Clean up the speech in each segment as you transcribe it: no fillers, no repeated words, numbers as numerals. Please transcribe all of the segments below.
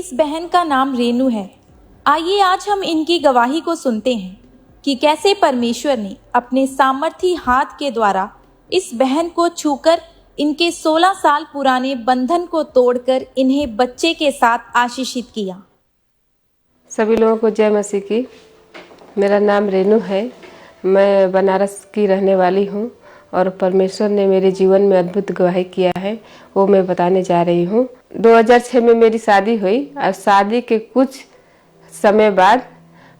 इस बहन का नाम रेनू है। आइए आज हम इनकी गवाही को सुनते हैं कि कैसे परमेश्वर ने अपने सामर्थी हाथ के द्वारा इस बहन को छूकर इनके 16 साल पुराने बंधन को तोड़कर इन्हें बच्चे के साथ आशीषित किया। सभी लोगों को जय मसीह की। मेरा नाम रेनू है। मैं बनारस की रहने वाली हूँ और परमेश्वर ने मेरे जीवन में अद्भुत गवाही किया है, वो मैं बताने जा रही हूँ। 2006 में मेरी शादी हुई और शादी के कुछ समय बाद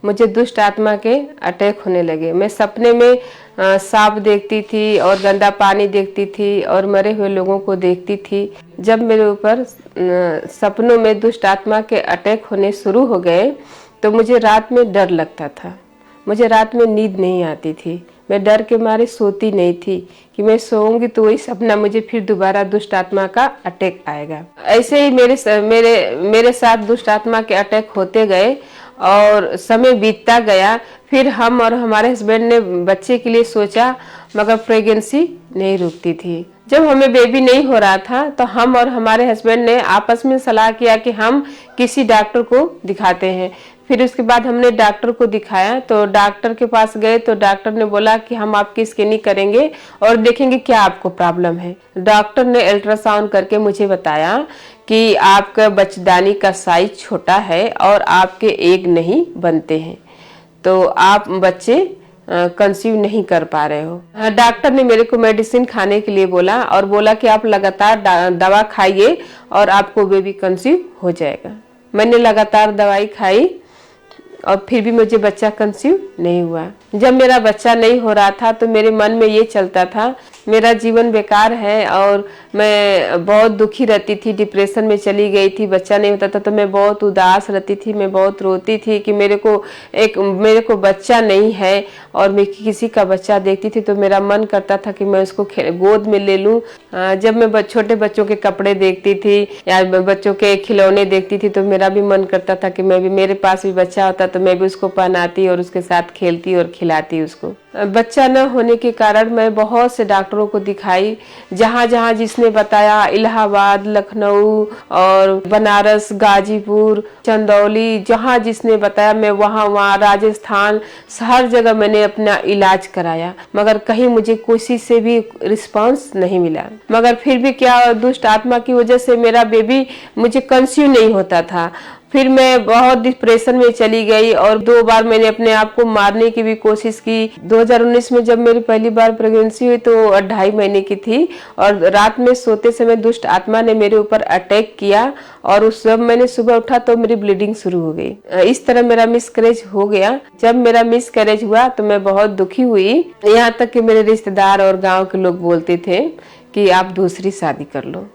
मुझे दुष्ट आत्मा के अटैक होने लगे। मैं सपने में सांप देखती थी और गंदा पानी देखती थी और मरे हुए लोगों को देखती थी। जब मेरे ऊपर सपनों में दुष्ट आत्मा के अटैक होने शुरू हो गए तो मुझे रात में डर लगता था। मुझे रात में नींद नहीं आती थी। मैं डर के मारे सोती नहीं थी कि मैं सोऊंगी तो वही सपना मुझे फिर दोबारा दुष्ट आत्मा का अटैक आएगा। ऐसे ही मेरे साथ दुष्ट आत्मा के अटैक होते गए और समय बीतता गया। फिर हम और हमारे हस्बैंड ने बच्चे के लिए सोचा, मगर प्रेगनेंसी नहीं रुकती थी। जब हमें बेबी नहीं हो रहा था तो हम और हमारे हस्बैंड ने आपस में सलाह किया कि हम किसी डॉक्टर को दिखाते हैं। फिर उसके बाद हमने डॉक्टर को दिखाया तो डॉक्टर के पास गए तो डॉक्टर ने बोला कि हम आपकी स्कैनिंग करेंगे और देखेंगे क्या आपको प्रॉब्लम है। डॉक्टर ने अल्ट्रासाउंड करके मुझे बताया कि आपका बच्चेदानी का साइज छोटा है और आपके एग नहीं बनते हैं, तो आप बच्चे कंसीव नहीं कर पा रहे हो। डॉक्टर ने मेरे को मेडिसिन खाने के लिए बोला और बोला कि आप लगातार दवा खाइए और आपको बेबी कंसीव हो जाएगा। मैंने लगातार दवाई खाई और फिर भी मुझे बच्चा कंसीव नहीं हुआ। जब मेरा बच्चा नहीं हो रहा था तो मेरे मन में ये चलता था मेरा जीवन बेकार है और मैं बहुत दुखी रहती थी, डिप्रेशन में चली गई थी। बच्चा नहीं होता था तो मैं बहुत उदास रहती थी, मैं बहुत रोती थी कि मेरे को बच्चा नहीं है। और मैं किसी का बच्चा देखती थी तो मेरा मन करता था कि मैं उसको गोद में ले लूं। जब मैं छोटे बच्चों के कपड़े देखती थी या बच्चों के खिलौने देखती थी तो मेरा भी मन करता था कि मेरे पास भी बच्चा होता तो मैं भी उसको पहनाती और उसके साथ खेलती और खिलाती उसको। बच्चा न होने के कारण मैं बहुत से डॉक्टरों को दिखाई, जहाँ जहाँ जिसने बताया, इलाहाबाद, लखनऊ और बनारस, गाजीपुर, चंदौली, जहाँ जिसने बताया मैं वहाँ राजस्थान, हर जगह मैंने अपना इलाज कराया, मगर कहीं मुझे किसी से भी रिस्पांस नहीं मिला। मगर फिर भी क्या, दुष्ट आत्मा की वजह से मेरा बेबी मुझे कंसीव नहीं होता था। फिर मैं बहुत डिप्रेशन में चली गई और 2 बार मैंने अपने आप को मारने की भी कोशिश की। 2019 में जब मेरी पहली बार प्रेगनेंसी हुई तो 2.5 महीने की थी और रात में सोते समय दुष्ट आत्मा ने मेरे ऊपर अटैक किया और उस समय मैंने सुबह उठा तो मेरी ब्लीडिंग शुरू हो गई। इस तरह मेरा मिसकैरेज हो गया। जब मेरा मिसकैरेज हुआ तो मैं बहुत दुखी हुई, यहाँ तक कि मेरे रिश्तेदार और गाँव के लोग बोलते थे कि आप दूसरी शादी कर लो।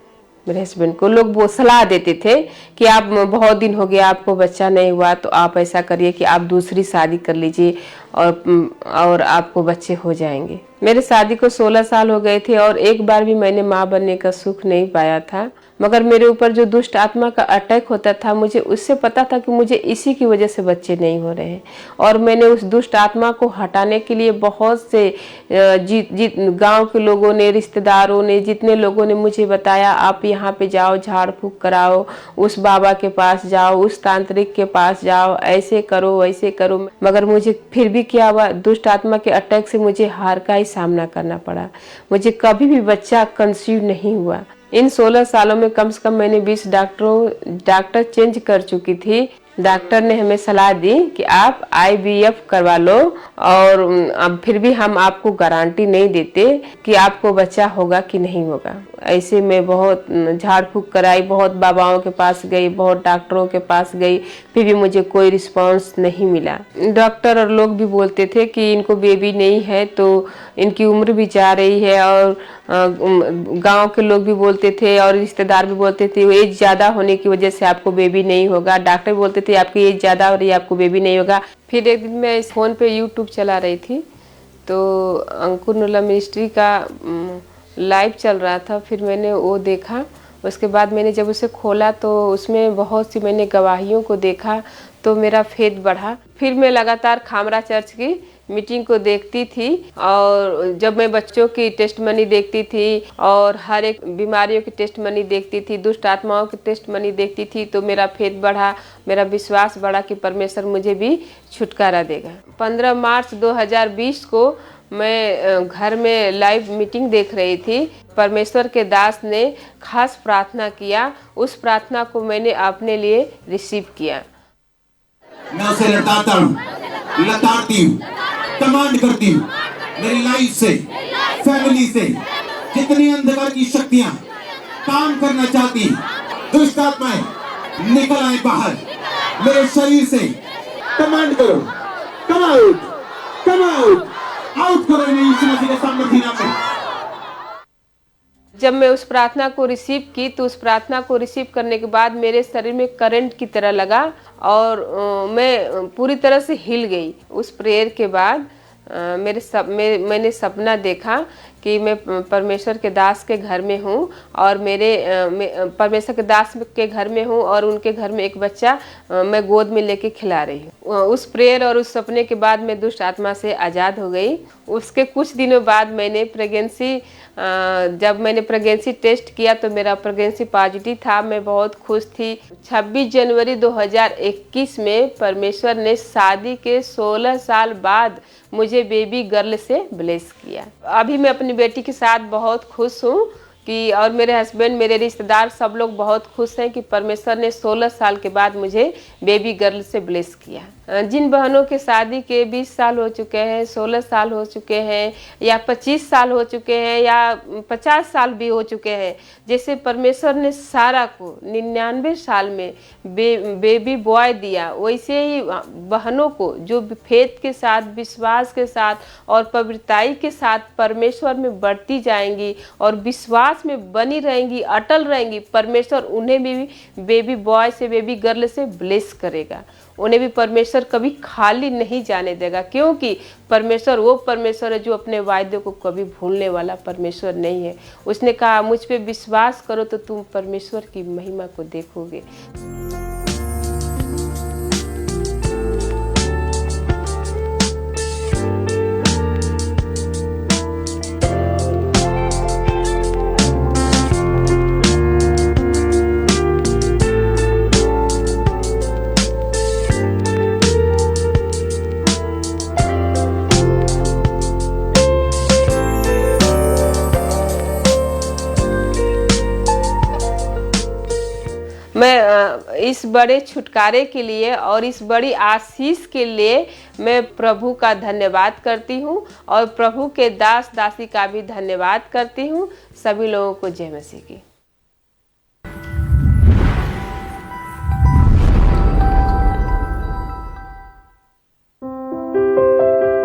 मेरे हस्बैंड को लोग वो सलाह देते थे कि आप बहुत दिन हो गया आपको बच्चा नहीं हुआ तो आप ऐसा करिए कि आप दूसरी शादी कर लीजिए और आपको बच्चे हो जाएंगे। मेरे शादी को 16 साल हो गए थे और एक बार भी मैंने माँ बनने का सुख नहीं पाया था। मगर मेरे ऊपर जो दुष्ट आत्मा का अटैक होता था, मुझे उससे पता था कि मुझे इसी की वजह से बच्चे नहीं हो रहे हैं। और मैंने उस दुष्ट आत्मा को हटाने के लिए बहुत से गांव के लोगों ने, रिश्तेदारों ने, जितने लोगों ने मुझे बताया आप यहाँ पे जाओ, झाड़ फूक कराओ, उस बाबा के पास जाओ, उस तांत्रिक के पास जाओ, ऐसे करो वैसे करो। मगर मुझे फिर भी क्या हुआ, दुष्ट आत्मा के अटैक से मुझे हार का ही सामना करना पड़ा। मुझे कभी भी बच्चा कंसीव नहीं हुआ। इन 16 सालों में कम से कम मैंने 20 डॉक्टर चेंज कर चुकी थी। डॉक्टर ने हमें सलाह दी कि आप IVF करवा लो और अब फिर भी हम आपको गारंटी नहीं देते कि आपको बच्चा होगा कि नहीं होगा। ऐसे में बहुत झाड़ फूक कराई, बहुत बाबाओं के पास गई, बहुत डॉक्टरों के पास गई, फिर भी मुझे कोई रिस्पांस नहीं मिला। डॉक्टर और लोग भी बोलते थे कि इनको बेबी नहीं है तो इनकी उम्र भी जा रही है और गांव के लोग भी बोलते थे और रिश्तेदार भी बोलते थे एज ज्यादा होने की वजह से आपको बेबी नहीं होगा। डॉक्टर बोलते थे आपकी एज ज्यादा हो रही है, आपको बेबी नहीं होगा। फिर एक दिन मैं इस फोन पे यूट्यूब चला रही थी तो अंकुर नोला मिनिस्ट्री का लाइव चल रहा था। फिर मैंने वो देखा। उसके बाद मैंने जब उसे खोला तो उसमें बहुत सी मैंने गवाहियों को देखा तो मेरा फेथ बढ़ा। फिर मैं लगातार खामरा चर्च की मीटिंग को देखती थी और जब मैं बच्चों की टेस्ट मनी देखती थी और हर एक बीमारियों की टेस्ट मनी देखती थी, दुष्ट आत्माओं की टेस्ट मनी देखती थी, तो मेरा फेथ बढ़ा, मेरा विश्वास बढ़ा कि परमेश्वर मुझे भी छुटकारा देगा। 15 मार्च 2020 को मैं घर में लाइव मीटिंग देख रही थी। परमेश्वर के दास ने खास प्रार्थना किया, उस प्रार्थना को मैंने अपने लिए रिसीव किया। मैं उसे लताड़ती हूँ, कमांड करती हूँ मेरी लाइफ से, फैमिली से, जितनी अंधकार की शक्तियां काम करना चाहती, दुष्ट आत्माएं निकल आए बाहर मेरे शरीर से। कमांड करो, come out, come out, out करो इन्हें यीशु मसीह के सामर्थी नाम में। जब मैं उस प्रार्थना को रिसीव की तो उस प्रार्थना को रिसीव करने के बाद मेरे शरीर में करंट की तरह लगा और मैं पूरी तरह से हिल गई। उस प्रेयर के बाद मैंने सपना देखा कि मैं परमेश्वर के दास के घर में हूँ और परमेश्वर के दास के घर में हूँ और उनके घर में एक बच्चा मैं गोद में लेके खिला रही हूँ। उस प्रेयर और उस सपने के बाद मैं दुष्ट आत्मा से आज़ाद हो गई। उसके कुछ दिनों बाद जब मैंने प्रेगनेंसी टेस्ट किया तो मेरा प्रेगनेंसी पॉजिटिव था। मैं बहुत खुश थी। 26 जनवरी 2021 में परमेश्वर ने शादी के 16 साल बाद मुझे बेबी गर्ल से ब्लेस किया। अभी मैं अपनी बेटी के साथ बहुत खुश हूँ कि और मेरे हस्बैंड, मेरे रिश्तेदार सब लोग बहुत खुश हैं कि परमेश्वर ने 16 साल के बाद मुझे बेबी गर्ल से ब्लेस किया। जिन बहनों के शादी के 20 साल हो चुके हैं, 16 साल हो चुके हैं या 25 साल हो चुके हैं या 50 साल भी हो चुके हैं, जैसे परमेश्वर ने सारा को 99 साल में बेबी बॉय दिया, वैसे ही बहनों को जो फेथ के साथ, विश्वास के साथ और पवित्रताई के साथ परमेश्वर में बढ़ती जाएंगी और विश्वास में बनी रहेंगी, अटल रहेंगी, परमेश्वर उन्हें भी बेबी बॉय से, बेबी गर्ल से ब्लेस करेगा। उन्हें भी परमेश्वर कभी खाली नहीं जाने देगा, क्योंकि परमेश्वर वो परमेश्वर है जो अपने वायदे को कभी भूलने वाला परमेश्वर नहीं है। उसने कहा मुझ पे विश्वास करो तो तुम परमेश्वर की महिमा को देखोगे। मैं इस बड़े छुटकारे के लिए और इस बड़ी आशीष के लिए मैं प्रभु का धन्यवाद करती हूँ और प्रभु के दास दासी का भी धन्यवाद करती हूँ। सभी लोगों को जय मसीह की।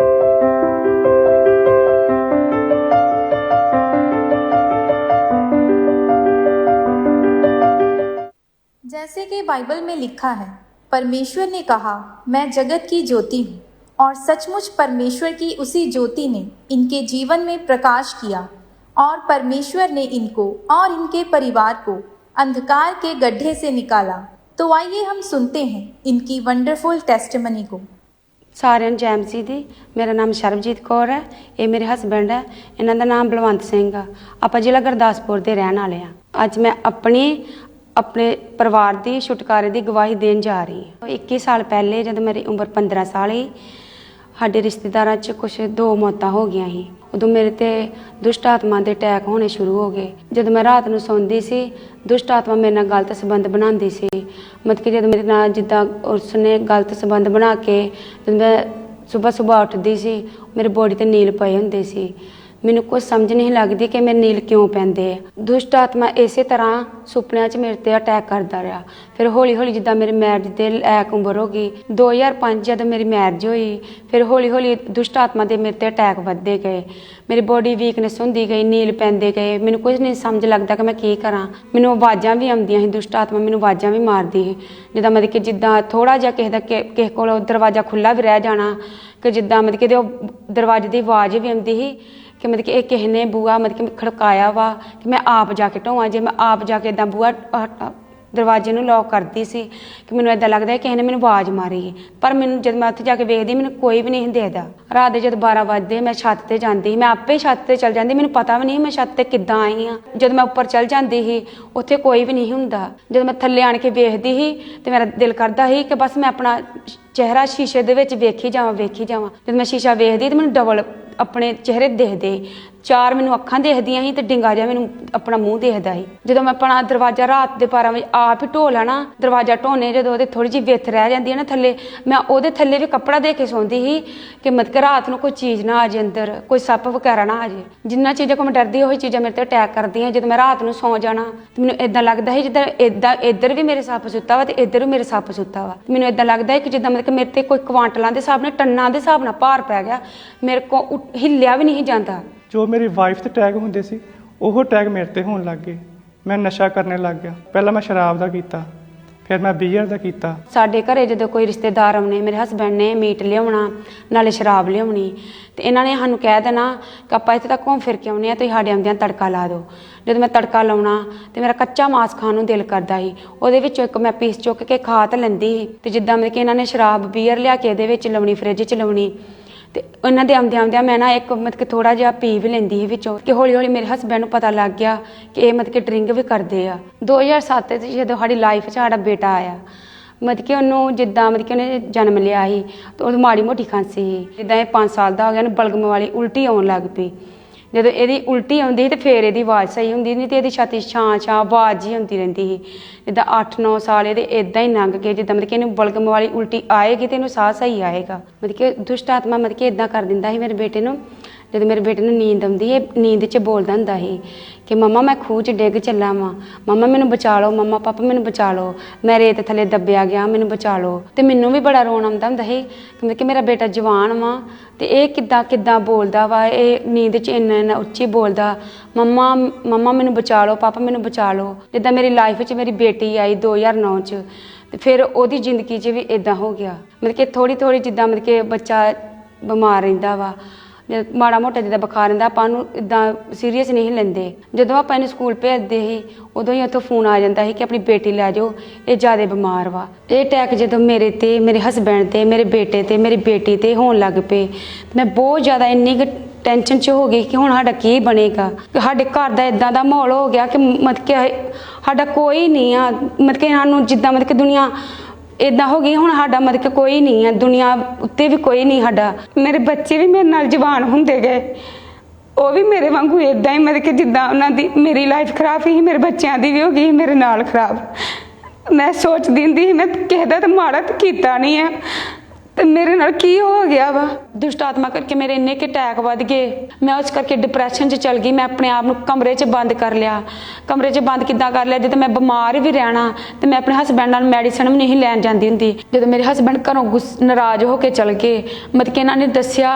जैसे कि बाइबल में लिखा है, परमेश्वर ने कहा, मैं जगत की ज्योति हूँ, और सचमुच परमेश्वर की उसी ज्योति ने इनके जीवन में प्रकाश किया और परमेश्वर ने इनको और इनके परिवार को अंधकार के गड्ढे से निकाला। तो आइए हम सुनते हैं इनकी वंडरफुल टेस्टिमनी को। सारिਆਂ जय मसीह दी। मेरा नाम शर्बजीत कौर है, ये मेरे हसबैंड है, इन्हों का नाम बलवंत सिंह आ। आप जिला गुरदासपुर के रहने वाले हैं। अज मैं अपने परिवार की छुटकारे की गवाही देन जा रही हूँ। 21 साल पहले जब मेरी उम्र 15 साल ही, साडे रिश्तेदारां च कुछ 2 मौतां हो गई ही। उदों मेरे ते दुष्ट आत्मा के अटैक होने शुरू हो गए। जब मैं रात को सौंदी सी, दुष्ट आत्मा मेरे नाल गलत संबंध बनाती सी। मतलब कि जब मेरे नाल जिद्दां उसने गलत संबंध बना के जब मैं सुबह उठती सी, मेरी बॉडी ते नील पए हुंदे सी। मैनूं कुछ समझ नहीं लगती कि मेरे नील क्यों पैंदे। दुष्ट आत्मा इस तरह सुपनों च मेरे ते अटैक करता रहा। फिर हौली हौली जिद्दां मेरी मैरिज दे लैक उम्र हो गई, 2005 जब मेरी मैरिज हुई, फिर हौली हौली दुष्ट आत्मा दे मेरे ते अटैक वधदे गए। मेरी बॉडी वीकनेस होंदी गई, नील पैंदे गए। मैनूं कुछ नहीं समझ लगता कि मैं की करां। मैनूं आवाज़ां भी आउंदियां सी, दुष्ट आत्मा मैनूं आवाज़ां भी मारदी सी। जिद्दां मतलब कि जिद्दां थोड़ा जिहा किसे कोल दरवाज़ा खुला भी रह जाना, कि जिद्दां मतलब कि दरवाजे की आवाज़ भी आउंदी सी कि मतलब कि किसी ने बूआ मतलब कि खड़काया वा कि मैं आप जाके ढोवां। जे मैं आप जाके इदां बूआ ਦਰਵਾਜ਼ੇ ਨੂੰ ਲੌਕ ਕਰਦੀ ਸੀ ਕਿ ਮੈਨੂੰ ਇਦਾਂ ਲੱਗਦਾ ਕਿਸੇ ਨੇ ਮੈਨੂੰ ਆਵਾਜ਼ ਮਾਰੀ, ਪਰ ਮੈਨੂੰ ਜਦ ਮੈਂ ਉੱਥੇ ਜਾ ਕੇ ਵੇਖਦੀ ਮੈਨੂੰ ਕੋਈ ਵੀ ਨਹੀਂ ਦੇਖਦਾ। ਰਾਤ ਦੇ ਜਦ 12 ਵਜੇ ਮੈਂ ਛੱਤ ਤੇ ਜਾਂਦੀ, ਮੈਂ ਆਪੇ ਛੱਤ ਤੇ ਚਲ ਜਾਂਦੀ, ਮੈਨੂੰ ਪਤਾ ਵੀ ਨਹੀਂ ਮੈਂ ਛੱਤ ਤੇ ਕਿੱਦਾਂ ਆਈ ਹਾਂ। ਜਦ ਮੈਂ ਉੱਪਰ ਚਲ ਜਾਂਦੀ ਸੀ ਉੱਥੇ ਕੋਈ ਵੀ ਨਹੀਂ ਹੁੰਦਾ। ਜਦ ਮੈਂ ਥੱਲੇ ਆਣ ਕੇ ਵੇਖਦੀ ਸੀ ਤੇ ਮੇਰਾ ਦਿਲ ਕਰਦਾ ਸੀ ਕਿ ਬਸ ਮੈਂ ਆਪਣਾ ਚਿਹਰਾ ਸ਼ੀਸ਼ੇ ਦੇ ਵਿੱਚ ਵੇਖੀ ਜਾਵਾਂ। ਜਦ ਮੈਂ ਸ਼ੀਸ਼ਾ ਵੇਖਦੀ ਤੇ ਮੈਨੂੰ ਡਬਲ ਆਪਣੇ ਚਿਹਰੇ ਦਿਖਦੇ, 4 ਮੈਨੂੰ ਅੱਖਾਂ ਦਿਖਦੀਆਂ ਸੀ ਤੇ ਡਿੰਗਾ ਜਿਹਾ ਮੈਨੂੰ ਆਪਣਾ ਮੂੰਹ ਦਿਖਦਾ ਸੀ। ਜਦੋਂ ਮੈਂ ਆਪਣਾ ਦਰਵਾਜ਼ਾ ਰਾਤ ਦੇ 12 ਵਜੇ ਆਪ ਹੀ ਢੋ ਲੈਣਾ, ਦਰਵਾਜ਼ਾ ਢੋਣੇ ਜਦੋਂ ਉਹਦੇ ਥੋੜੀ ਜਿਹੀ ਵਿੱਥ ਰਹਿ ਜਾਂਦੀ ਹੈ ਨਾ ਥੱਲੇ, ਮੈਂ ਉਹਦੇ ਥੱਲੇ ਵੀ ਕੱਪੜਾ ਦੇ ਕੇ ਸੌਂਦੀ ਸੀ ਕਿ ਮਤਲਬ ਕਿ ਰਾਤ ਨੂੰ ਕੋਈ ਚੀਜ਼ ਨਾ ਆ ਜਾਏ ਅੰਦਰ, ਕੋਈ ਸੱਪ ਵਗੈਰਾ ਨਾ ਆ ਜਾਏ। ਜਿੰਨਾ ਚੀਜ਼ਾਂ ਕੋ ਮੈਂ ਡਰਦੀ ਉਹੀ ਚੀਜ਼ਾਂ ਮੇਰੇ ਤੇ ਅਟੈਕ ਕਰਦੀਆਂ। ਜਦੋਂ ਮੈਂ ਰਾਤ ਨੂੰ ਸੌਂ ਜਾਣਾ ਤੇ ਮੈਨੂੰ ਇਦਾਂ ਲੱਗਦਾ ਸੀ ਜਿੱਦਾਂ ਇੱਧਰ ਵੀ ਮੇਰੇ ਸੱਪ ਸੁੱਤਾ ਵਾ ਤੇ ਇੱਧਰ ਵੀ ਮੇਰੇ ਸੱਪ ਸੁੱਤਾ ਵਾ। ਮੈਨੂੰ ਇਦਾਂ ਲੱਗਦਾ ਹੈ ਕਿ ਜਿੱਦਾਂ ਮਤਲਬ ਕਿ ਮੇਰੇ ਤੇ ਕੋਈ ਕੁਆਂਟਲਾਂ ਦੇ ਹਿਸਾਬ ਨਾਲ, ਟੰਨਾਂ ਦੇ ਹਿਸਾਬ ਨਾਲ ਭਾਰ ਪੈ ਗਿਆ, ਮੇਰੇ ਕੋ ਹਿੱਲਿਆ ਵੀ ਨਹੀਂ ਜਾਂਦਾ। ਜੋ ਮੇਰੀ ਵਾਈਫ ਤੇ ਅਟੈਕ ਹੁੰਦੇ ਸੀ ਉਹ ਅਟੈਕ ਮੇਰੇ ਤੇ ਹੋਣ ਲੱਗ ਗਏ। ਮੈਂ ਨਸ਼ਾ ਕਰਨ ਲੱਗ ਗਿਆ। ਪਹਿਲਾਂ ਮੈਂ ਸ਼ਰਾਬ ਦਾ ਕੀਤਾ, ਫਿਰ ਮੈਂ ਬੀਅਰ ਦਾ ਕੀਤਾ। ਸਾਡੇ ਘਰੇ ਜਦੋਂ ਕੋਈ ਰਿਸ਼ਤੇਦਾਰ ਆਉਣੇ, ਮੇਰੇ ਹਸਬੈਂਡ ਨੇ ਮੀਟ ਲਿਆਉਣਾ ਨਾਲੇ ਸ਼ਰਾਬ ਲਿਆਉਣੀ ਤੇ ਇਹਨਾਂ ਨੇ ਸਾਨੂੰ ਕਹਿ ਦੇਣਾ ਕਿ ਆਪਾਂ ਇੱਥੇ ਤੱਕ ਘੁੰਮ ਫਿਰ ਕੇ ਆਉਂਦੇ ਹਾਂ, ਤੁਸੀਂ ਸਾਡੇ ਆਉਂਦਿਆਂ ਤੜਕਾ ਲਾ ਦਿਓ। ਜਦੋਂ ਮੈਂ ਤੜਕਾ ਲਾਉਣਾ ਤੇ ਮੇਰਾ ਕੱਚਾ ਮਾਸ ਖਾਣ ਨੂੰ ਦਿਲ ਕਰਦਾ ਸੀ, ਉਹਦੇ ਵਿੱਚੋਂ ਇੱਕ ਮੈਂ ਪੀਸ ਚੁੱਕ ਕੇ ਖਾ ਤਾਂ ਲੈਂਦੀ ਸੀ। ਤੇ ਜਿੱਦਾਂ ਮਤਲਬ ਕਿ ਇਹਨਾਂ ਨੇ ਸ਼ਰਾਬ ਬੀਅਰ ਲਿਆ ਕੇ ਇਹਦੇ ਵਿੱਚ ਲਾਉਣੀ, ਫਰਿੱਜ 'ਚ ਲਾਉਣੀ, ਤੇ ਉਹਨਾਂ ਦੇ ਆਉਂਦਿਆਂ ਮੈਂ ਨਾ ਇੱਕ ਮਤਲਬ ਕਿ ਥੋੜਾ ਜਿਹਾ ਪੀ ਵੀ ਲੈਂਦੀ ਸੀ ਵਿੱਚੋਂ। ਕਿ ਹੌਲੀ ਹੌਲੀ ਮੇਰੇ ਹਸਬੈਂਡ ਨੂੰ ਪਤਾ ਲੱਗ ਗਿਆ ਕਿ ਇਹ ਮਤਲਬ ਕਿ ਡਰਿੰਕ ਵੀ ਕਰਦੇ ਆ। 2007 'ਚ ਜਦੋਂ ਸਾਡੀ ਲਾਈਫ 'ਚ ਸਾਡਾ ਬੇਟਾ ਆਇਆ, ਮਤਲਬ ਕਿ ਉਹਨੂੰ ਜਿੱਦਾਂ ਮਤਲਬ ਕਿ ਉਹਨੇ ਜਨਮ ਲਿਆ ਸੀ ਤੇ ਉਹਨੂੰ ਮਾੜੀ ਮੋਟੀ ਖਾਂਸੀ ਸੀ। ਜਿੱਦਾਂ ਇਹ 5 ਸਾਲ ਦਾ ਹੋ ਗਿਆ, ਉਹਨੂੰ ਬਲਗਮ ਵਾਲੀ ਉਲਟੀ ਆਉਣ ਲੱਗ ਪਈ। ਜਦੋਂ ਇਹਦੀ ਉਲਟੀ ਆਉਂਦੀ ਸੀ ਤੇ ਫਿਰ ਇਹਦੀ ਆਵਾਜ਼ ਸਹੀ ਹੁੰਦੀ ਨਹੀਂ ਤੇ ਇਹਦੀ ਛਾਤੀ ਛਾਂ ਆਵਾਜ਼ ਹੀ ਹੁੰਦੀ ਰਹਿੰਦੀ ਸੀ। ਜਿੱਦਾਂ 8-9 ਸਾਲ ਇਹਦੇ ਇੱਦਾਂ ਹੀ ਲੰਘ ਗਏ। ਜਿੱਦਾਂ ਮਤਲਬ ਕਿ ਇਹਨੂੰ ਬਲਗਮ ਵਾਲੀ ਉਲਟੀ ਆਏਗੀ ਤੇ ਇਹਨੂੰ ਸਾਹ ਸਹੀ ਆਏਗਾ। ਮਤਲਬ ਕਿ ਦੁਸ਼ਟ ਆਤਮਾ ਮਤਲਬ ਕਿ ਇੱਦਾਂ ਕਰ ਦਿੰਦਾ ਸੀ ਮੇਰੇ ਬੇਟੇ ਨੂੰ। ਜਦੋਂ ਮੇਰੇ ਬੇਟੇ ਨੂੰ ਨੀਂਦ ਆਉਂਦੀ, ਇਹ ਨੀਂਦ 'ਚ ਬੋਲਦਾ ਹੁੰਦਾ ਸੀ ਕਿ ਮੰਮਾ ਮੈਂ ਖੂਹ 'ਚ ਡਿੱਗ ਚੱਲਾ ਵਾਂ, ਮੰਮਾ ਮੈਨੂੰ ਬਚਾ ਲਓ, ਮੰਮਾ ਪਾਪਾ ਮੈਨੂੰ ਬਚਾ ਲਓ, ਮੈਂ ਰੇਤ ਥੱਲੇ ਦੱਬਿਆ ਗਿਆ, ਮੈਨੂੰ ਬਚਾ ਲਓ। ਤੇ ਮੈਨੂੰ ਵੀ ਬੜਾ ਰੋਣ ਆਉਂਦਾ ਹੁੰਦਾ ਸੀ ਕਿ ਮੇਰਾ ਬੇਟਾ ਜਵਾਨ ਵਾ ਤੇ ਇਹ ਕਿੱਦਾਂ ਬੋਲਦਾ ਵਾ, ਇਹ ਨੀਂਦ 'ਚ ਇੰਨਾ ਉੱਚੀ ਬੋਲਦਾ, ਮੰਮਾ ਮੈਨੂੰ ਬਚਾ ਲਓ, ਪਾਪਾ ਮੈਨੂੰ ਬਚਾ ਲਓ। ਜਿੱਦਾਂ ਮੇਰੀ ਲਾਈਫ 'ਚ ਮੇਰੀ ਬੇਟੀ ਆਈ 2009 'ਚ ਤੇ ਫਿਰ ਉਹਦੀ ਜ਼ਿੰਦਗੀ 'ਚ ਵੀ ਇੱਦਾਂ ਹੋ ਗਿਆ। ਮਤਲਬ ਕਿ ਥੋੜੀ ਜਿੱਦਾਂ ਮਤਲਬ ਕਿ ਬੱਚਾ ਬਿਮਾਰ ਰਹਿੰਦਾ ਵਾ, ਮਾੜਾ ਮੋਟਾ ਜਿੱਦਾਂ ਬੁਖਾਰ ਰਹਿੰਦਾ, ਆਪਾਂ ਉਹਨੂੰ ਇੱਦਾਂ ਸੀਰੀਅਸ ਨਹੀਂ ਲੈਂਦੇ। ਜਦੋਂ ਆਪਾਂ ਇਹਨੂੰ ਸਕੂਲ ਭੇਜਦੇ ਸੀ ਉਦੋਂ ਹੀ ਉੱਥੋਂ ਫੋਨ ਆ ਜਾਂਦਾ ਸੀ ਕਿ ਆਪਣੀ ਬੇਟੀ ਲੈ ਜਾਓ, ਇਹ ਜ਼ਿਆਦਾ ਬਿਮਾਰ ਵਾ। ਇਹ ਅਟੈਕ ਜਦੋਂ ਮੇਰੇ ਤੇ, ਮੇਰੇ ਹਸਬੈਂਡ ਤੇ, ਮੇਰੇ ਬੇਟੇ ਤੇ, ਮੇਰੀ ਬੇਟੀ ਤੇ ਹੋਣ ਲੱਗ ਪਏ, ਮੈਂ ਬਹੁਤ ਜ਼ਿਆਦਾ ਇੰਨੀ ਕੁ ਟੈਨਸ਼ਨ 'ਚ ਹੋ ਗਈ ਕਿ ਹੁਣ ਸਾਡਾ ਕੀ ਬਣੇਗਾ। ਕਿ ਸਾਡੇ ਘਰ ਦਾ ਇੱਦਾਂ ਦਾ ਮਾਹੌਲ ਹੋ ਗਿਆ ਕਿ ਮਤਲਬ ਕਿ ਸਾਡਾ ਕੋਈ ਨਹੀਂ ਆ, ਮਤਲਬ ਕਿ ਸਾਨੂੰ ਜਿੱਦਾਂ ਮਤਲਬ ਕਿ ਦੁਨੀਆ ਇੱਦਾਂ ਹੋ ਗਈ, ਹੁਣ ਸਾਡਾ ਮਤਲਬ ਕਿ ਕੋਈ ਨਹੀਂ ਹੈ, ਦੁਨੀਆ ਉੱਤੇ ਵੀ ਕੋਈ ਨਹੀਂ ਸਾਡਾ। ਮੇਰੇ ਬੱਚੇ ਵੀ ਮੇਰੇ ਨਾਲ ਜਵਾਨ ਹੁੰਦੇ ਗਏ, ਉਹ ਵੀ ਮੇਰੇ ਵਾਂਗੂ ਇੱਦਾਂ ਹੀ ਮਤਲਬ ਕਿ ਜਿੱਦਾਂ ਉਹਨਾਂ ਦੀ ਮੇਰੀ ਲਾਈਫ ਖਰਾਬ ਸੀ, ਮੇਰੇ ਬੱਚਿਆਂ ਦੀ ਵੀ ਹੋ ਗਈ ਮੇਰੇ ਨਾਲ ਖਰਾਬ। ਮੈਂ ਸੋਚਦੀ ਹੁੰਦੀ ਸੀ ਮੈਂ ਕਿਸੇ ਦਾ ਤਾਂ ਮਾੜਾ ਤਾਂ ਕੀਤਾ ਨਹੀਂ ਹੈ ਤੇ ਮੇਰੇ ਨਾਲ ਕੀ ਹੋ ਗਿਆ ਵਾ। ਦੁਸ਼ਟ ਆਤਮਾ ਕਰਕੇ ਮੇਰੇ ਇੰਨੇ ਕਿ ਅਟੈਕ ਵੱਧ ਗਏ, ਮੈਂ ਉਸ ਕਰਕੇ ਡਿਪਰੈਸ਼ਨ 'ਚ ਚਲ ਗਈ। ਮੈਂ ਆਪਣੇ ਆਪ ਨੂੰ ਕਮਰੇ 'ਚ ਬੰਦ ਕਰ ਲਿਆ। ਕਮਰੇ 'ਚ ਬੰਦ ਕਿੱਦਾਂ ਕਰ ਲਿਆ, ਜਦੋਂ ਮੈਂ ਬਿਮਾਰ ਵੀ ਰਹਿਣਾ ਤੇ ਮੈਂ ਆਪਣੇ ਹਸਬੈਂਡ ਨਾਲ ਮੈਡੀਸਨ ਵੀ ਨਹੀਂ ਲੈਣ ਜਾਂਦੀ ਹੁੰਦੀ। ਜਦੋਂ ਮੇਰੇ ਹਸਬੈਂਡ ਘਰੋਂ ਨਾਰਾਜ਼ ਹੋ ਕੇ ਚਲ ਗਏ, ਮਤਲਬ ਕਿ ਇਹਨਾਂ ਨੇ ਦੱਸਿਆ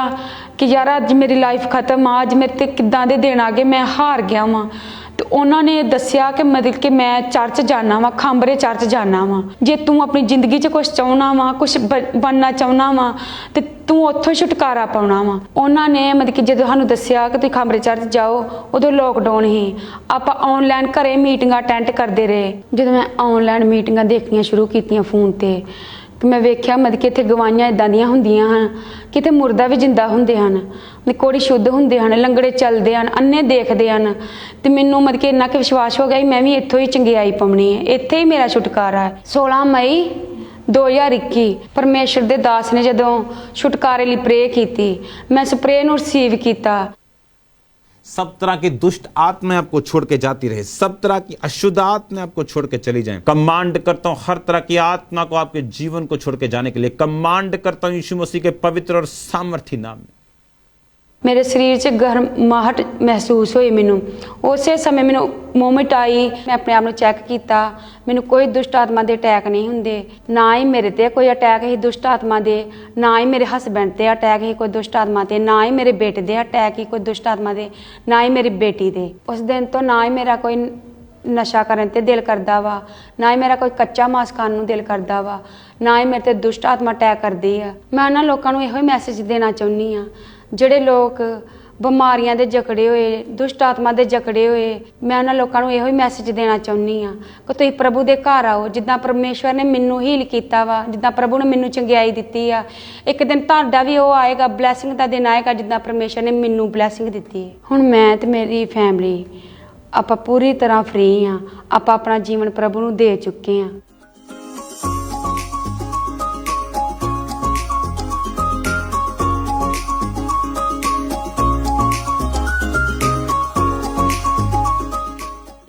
ਕਿ ਯਾਰ ਅੱਜ ਮੇਰੀ ਲਾਈਫ ਖਤਮ ਆ, ਅੱਜ ਮੇਰੇ ਤੇ ਕਿੱਦਾਂ ਦੇ ਦਿਨ ਆ ਗਏ, ਮੈਂ ਹਾਰ ਗਿਆ ਵਾਂ। ਤੇ ਉਹਨਾਂ ਨੇ ਦੱਸਿਆ ਕਿ ਮਤਲਬ ਕਿ ਮੈਂ ਚਰਚ ਜਾਣਾ ਵਾ, ਖਾਂਬਰੇ ਚਰਚ ਜਾਣਾ ਵਾ। ਜੇ ਤੂੰ ਆਪਣੀ ਜ਼ਿੰਦਗੀ 'ਚ ਕੁਛ ਚਾਹੁੰਦਾ ਵਾ, ਕੁਛ ਬਣਨਾ ਚਾਹੁੰਦਾ ਵਾ ਤੇ ਤੂੰ ਉੱਥੋਂ ਛੁਟਕਾਰਾ ਪਾਉਣਾ ਵਾ। ਉਹਨਾਂ ਨੇ ਮਤਲਬ ਕਿ ਜਦੋਂ ਸਾਨੂੰ ਦੱਸਿਆ ਕਿ ਤੁਸੀਂ ਖਾਂਬਰੇ ਚਰਚ ਜਾਓ, ਉਦੋਂ ਲੋਕਡਾਊਨ ਸੀ, ਆਪਾਂ ਆਨਲਾਈਨ ਘਰੇ ਮੀਟਿੰਗਾਂ ਅਟੈਂਡ ਕਰਦੇ ਰਹੇ। ਜਦੋਂ ਮੈਂ ਆਨਲਾਈਨ ਮੀਟਿੰਗਾਂ ਦੇਖਣੀਆਂ ਸ਼ੁਰੂ ਕੀਤੀਆਂ ਫੋਨ ਤੇ ਮੈਂ ਵੇਖਿਆ ਮਤਲਬ ਕਿ ਇੱਥੇ ਗਵਾਹੀਆਂ ਇੱਦਾਂ ਦੀਆਂ ਹੁੰਦੀਆਂ ਹਨ, ਕਿਤੇ ਮੁਰਦਾ ਵੀ ਜਿੰਦਾ ਹੁੰਦੇ ਹਨ, ਕੋੜੀ ਸ਼ੁੱਧ ਹੁੰਦੇ ਹਨ, ਲੰਗੜੇ ਚੱਲਦੇ ਹਨ, ਅੰਨੇ ਦੇਖਦੇ ਹਨ। ਤੇ ਮੈਨੂੰ ਮਤਲਬ ਕਿ ਇੰਨਾ ਕਿ ਵਿਸ਼ਵਾਸ ਹੋ ਗਿਆ ਮੈਂ ਵੀ ਇੱਥੋਂ ਹੀ ਚੰਗਿਆਈ ਪਾਉਣੀ ਹੈ, ਇੱਥੇ ਹੀ ਮੇਰਾ ਛੁਟਕਾਰਾ ਹੈ। 16 ਮਈ 2021 ਪਰਮੇਸ਼ਰ ਦੇ ਦਾਸ ਨੇ ਜਦੋਂ ਛੁਟਕਾਰੇ ਲਈ ਪ੍ਰੇ ਕੀਤੀ, ਮੈਂ ਸਪਰੇ ਨੂੰ ਰਿਸੀਵ ਕੀਤਾ। सब तरह की दुष्ट आत्माएं आपको छोड़ के जाती रहे, सब तरह की अशुद्ध आत्माएं आपको छोड़ के चली जाएं। कमांड करता हूं हर तरह की आत्मा को आपके जीवन को छोड़ के जाने के लिए कमांड करता हूं यीशु मसीह के पवित्र और सामर्थी नाम में। ਮੇਰੇ ਸਰੀਰ 'ਚ ਗਰਮਾਹਟ ਮਹਿਸੂਸ ਹੋਈ। ਮੈਨੂੰ ਉਸੇ ਸਮੇਂ ਮੈਨੂੰ ਮੂਵਮੈਂਟ ਆਈ, ਮੈਂ ਆਪਣੇ ਆਪ ਨੂੰ ਚੈੱਕ ਕੀਤਾ, ਮੈਨੂੰ ਕੋਈ ਦੁਸ਼ਟ ਆਤਮਾ ਦੇ ਅਟੈਕ ਨਹੀਂ ਹੁੰਦੇ, ਨਾ ਹੀ ਮੇਰੇ ਤੇ ਕੋਈ ਅਟੈਕ ਹੀ ਦੁਸ਼ਟ ਆਤਮਾ ਦੇ, ਨਾ ਹੀ ਮੇਰੇ ਹਸਬੈਂਡ ਤੇ ਅਟੈਕ ਹੀ ਕੋਈ ਦੁਸ਼ਟ ਆਤਮਾ ਤੇ, ਨਾ ਹੀ ਮੇਰੇ ਬੇਟੇ ਦੇ ਅਟੈਕ ਹੀ ਕੋਈ ਦੁਸ਼ਟ ਆਤਮਾ ਦੇ, ਨਾ ਹੀ ਮੇਰੀ ਬੇਟੀ ਦੇ। ਉਸ ਦਿਨ ਤੋਂ ਨਾ ਹੀ ਮੇਰਾ ਕੋਈ ਨਸ਼ਾ ਕਰਨ ਤੇ ਦਿਲ ਕਰਦਾ ਵਾ, ਨਾ ਹੀ ਮੇਰਾ ਕੋਈ ਕੱਚਾ ਮਾਸ ਖਾਣ ਨੂੰ ਦਿਲ ਕਰਦਾ ਵਾ, ਨਾ ਹੀ ਮੇਰੇ ਤੇ ਦੁਸ਼ਟ ਆਤਮਾ ਅਟੈਕ ਕਰਦੀ ਆ। ਮੈਂ ਉਹਨਾਂ ਲੋਕਾਂ ਨੂੰ ਇਹੋ ਹੀ ਮੈਸੇਜ ਦੇਣਾ ਚਾਹੁੰਦੀ ਆ ਜਿਹੜੇ ਲੋਕ ਬਿਮਾਰੀਆਂ ਦੇ ਜਕੜੇ ਹੋਏ, ਦੁਸ਼ਟ ਆਤਮਾ ਦੇ ਜਕੜੇ ਹੋਏ, ਮੈਂ ਉਹਨਾਂ ਲੋਕਾਂ ਨੂੰ ਇਹੋ ਹੀ ਮੈਸੇਜ ਦੇਣਾ ਚਾਹੁੰਦੀ ਆ ਕਿ ਤੁਸੀਂ ਪ੍ਰਭੂ ਦੇ ਘਰ ਆਓ। ਜਿੱਦਾਂ ਪਰਮੇਸ਼ਵਰ ਨੇ ਮੈਨੂੰ ਹੀਲ ਕੀਤਾ ਵਾ, ਜਿੱਦਾਂ ਪ੍ਰਭੂ ਨੇ ਮੈਨੂੰ ਚੰਗਿਆਈ ਦਿੱਤੀ ਆ, ਇੱਕ ਦਿਨ ਤੁਹਾਡਾ ਵੀ ਉਹ ਆਏਗਾ, ਬਲੈਸਿੰਗ ਦਾ ਦਿਨ ਆਏਗਾ ਜਿੱਦਾਂ ਪਰਮੇਸ਼ਵਰ ਨੇ ਮੈਨੂੰ ਬਲੈਸਿੰਗ ਦਿੱਤੀ ਹੈ। ਹੁਣ ਮੈਂ ਤੇ ਮੇਰੀ ਫੈਮਿਲੀ ਆਪਾਂ ਪੂਰੀ ਤਰ੍ਹਾਂ ਫ੍ਰੀ ਆ, ਆਪਾਂ ਆਪਣਾ ਜੀਵਨ ਪ੍ਰਭੂ ਨੂੰ ਦੇ ਚੁੱਕੇ ਆ।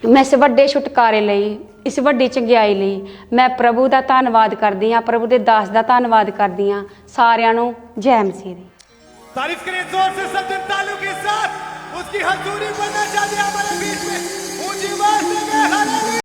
ਮੈਂ ਇਸ ਵੱਡੇ ਛੁਟਕਾਰੇ ਲਈ, ਇਸ ਵੱਡੀ ਚੰਗਿਆਈ ਲਈ ਮੈਂ ਪ੍ਰਭੂ ਦਾ ਧੰਨਵਾਦ ਕਰਦੀ ਹਾਂ, ਪ੍ਰਭੂ ਦੇ ਦਾਸ ਦਾ ਧੰਨਵਾਦ ਕਰਦੀ ਹਾਂ। ਸਾਰਿਆਂ ਨੂੰ जय मसीह दी। तारीफ करें जोर से सब जन तालियों के साथ। उसकी हजूरी बनना चाहते हैं हमारे बीच में, ऊंची आवाज में